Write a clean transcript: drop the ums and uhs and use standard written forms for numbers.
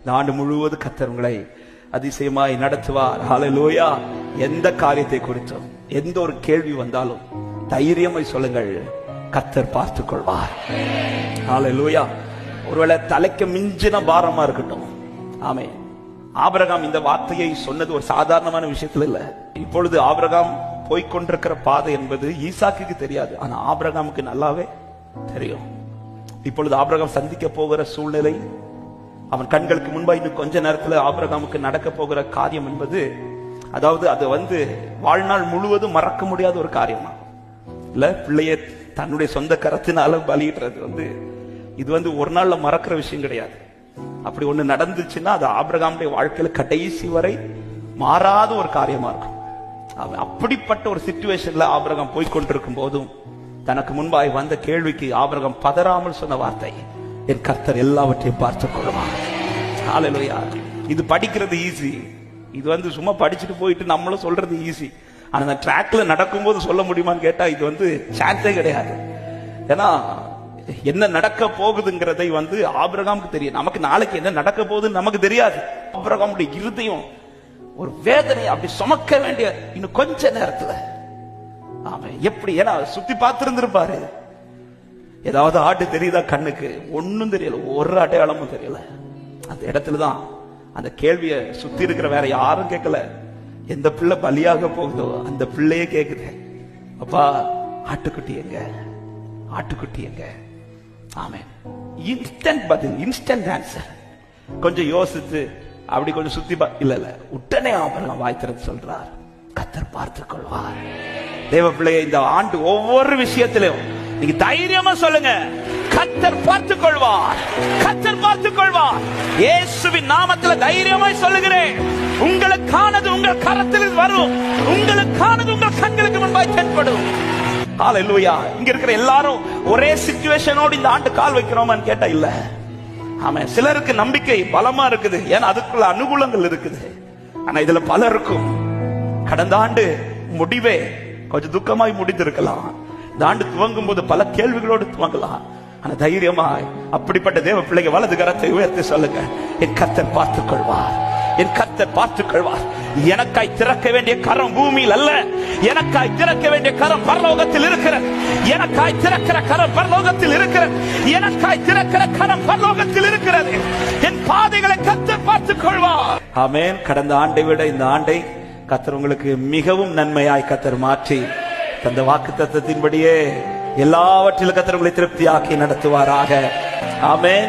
இந்த ஆண்டு முழுவதும் கர்த்தர் உங்களை அதிசயமாய் நடத்துவார். ஹல்லேலூயா. எந்த காரியத்தை குறித்தும் எந்த ஒரு கேள்வி வந்தாலும் தைரியமாய் சொல்லுங்கள், கர்த்தர் பார்த்துக் கொள்வார். ஹல்லேலூயா. ஒருவேளை தலைக்கு மிஞ்சின பாரமா இருக்கட்டும். ஆமென். ஆபிரகாம் இந்த வார்த்தையை சொன்னது ஒரு சாதாரணமான விஷயத்துல இல்ல. இப்பொழுது ஆபிரகாம் போய்கொண்டிருக்கிற பாதை என்பது ஈசாக்குக்கு தெரியாது, ஆனா ஆபிரகாமுக்கு நல்லாவே தெரியும். இப்பொழுது ஆபிரகாம் சந்திக்க போகிற சூழ்நிலை, அவன் கண்களுக்கு முன்பா இன்னும் கொஞ்ச நேரத்தில் ஆபிரகாமுக்கு நடக்க போகிற காரியம் என்பது, அதாவது அது வாழ்நாள் முழுவதும் மறக்க முடியாத ஒரு காரியமா இல்ல. பிள்ளைய தன்னுடைய சொந்த கரத்தினால பலியிடுறது இது ஒரு நாள்ல மறக்கிற விஷயம் கிடையாது. அப்படி ஒண்ணு நடந்துச்சுன்னா அது ஆபிரகாமுடைய வாழ்க்கையில கடைசி வரை மாறாத ஒரு காரியமா இருக்கும். அப்படிப்பட்ட ஒரு சிச்சுவேஷன்ல ஆபிரகாம் போய்கொண்டிருக்கும் போதும் தனக்கு முன்பாய் வந்த கேள்விக்கு ஆபிரகாம் பதறாமல் சொன்ன வார்த்தை, என் கர்த்தர் எல்லாவற்றையும் பார்த்துக் கொள்வார். ஹல்லேலூயா. இது படிக்கிறது ஈஸி, இது சும்மா படிச்சுட்டு போயிட்டு நம்மளும் சொல்றது ஈஸி. ஆனா அந்த ட்ராக்ல நடக்கும்போது சொல்ல முடியுமான்னு கேட்டா இது சான்ஸே கிடையாது. ஏன்னா என்ன நடக்க போகுதுங்கிறதை ஆபிரகாமுக்கு தெரியும். நமக்கு நாளைக்கு என்ன நடக்க போகுதுன்னு நமக்கு தெரியாது. ஆபிரகாமுடைய இருதயம் ஒரு வேதனை அப்படி சுமக்க வேண்டிய இன்னும் கொஞ்ச நேரத்துல ஆமா எப்படி, ஏன்னா சுத்தி பார்த்திருந்திருப்பாரு. ஏதாவது ஆட்டு தெரியுதா கண்ணுக்கு? ஒன்னும் தெரியல, ஒரு அடையாளமும் தெரியல. அந்த இடத்துலதான் அந்த கேள்விய சுத்தி இருக்கிற வேற யாரும் கேட்கல. எந்த பிள்ளை பலியாக போகுதோ அந்த பிள்ளையே கேக்குது, அப்பா ஆட்டுக்குட்டி எங்க, ஆட்டுக்குட்டி எங்க? ஆமென். இன்ஸ்டன்ட் பதில், இன்ஸ்டன்ட் ஆன்சர். கொஞ்சம் யோசித்து அப்படி கொஞ்சம் சுத்தி இல்ல உடனே ஆபிரகாம் வாய் திறந்து சொல்றார், கர்த்தர் பார்த்துக் கொள்வார். தேவ பிள்ளையை இந்த ஆண்டு ஒவ்வொரு விஷயத்திலும் நீங்க தைரியமா சொல்லுங்க, கர்த்தர் பார்த்துக் கொள்வார், கர்த்தர் பார்த்துக் கொள்வார். இயேசுவின் நாமத்தில் தைரியமாய் சொல்லுகிறேன், உங்களுக்கானது உங்கள் கரத்தில் வரும், உங்களுக்கானது உங்கள் கண்களுக்கு முன்பாய் தென்படும். ஹல்லேலூயா. இங்க இருக்கிற எல்லாரும் ஒரே சிச்சுவேஷனோடு இந்த ஆண்டு கால் வைக்கிறோமான்னு கேட்டா இல்ல. ஆமா, சிலருக்கு நம்பிக்கை பலமா இருக்குது, ஏன்னா அதுக்குள்ள அனுகூலங்கள் இருக்குது. ஆனா இதுல பலருக்கும் கடந்த ஆண்டு முடிவே கொஞ்சம் துக்கமாய் முடிந்திருக்கலாம். இந்த ஆண்டு துவங்கும் போது பல கேள்விகளோடு துவங்கலாம். ஆனா தைரியமாய் அப்படிப்பட்ட தேவ பிள்ளைங்க வலது கரத்தை உயர்த்தி சொல்லுங்க, என் கர்த்தர் பார்த்துக் கொள்வார், என் கர்த்தர் பார்த்துக் கொள்வார். எனக்காய் திறக்க வேண்டிய கரம் பூமியில் அல்ல, எனக்காய் திறக்க வேண்டிய கரம் பரலோகத்தில் இருக்கிறது. எனக்காய் திறக்கிற கரம் பரலோகத்தில் இருக்கிறது. எனக்காய் திறக்கிற கரம் பரலோகத்தில் இருக்கிறது. என் பாதைகளை கர்த்தர் பார்த்துக் கொள்வார். ஆமென். கடந்த ஆண்டை விட இந்த ஆண்டை கர்த்தர் உங்களுக்கு மிகவும் நன்மையாய் கர்த்தர் மாற்றி தந்த வாக்குத்தத்தத்தின்படியே எல்லாவற்றிலும் கர்த்தர் உங்களை திருப்தியாக்கி நடத்துவாராக. ஆமென்.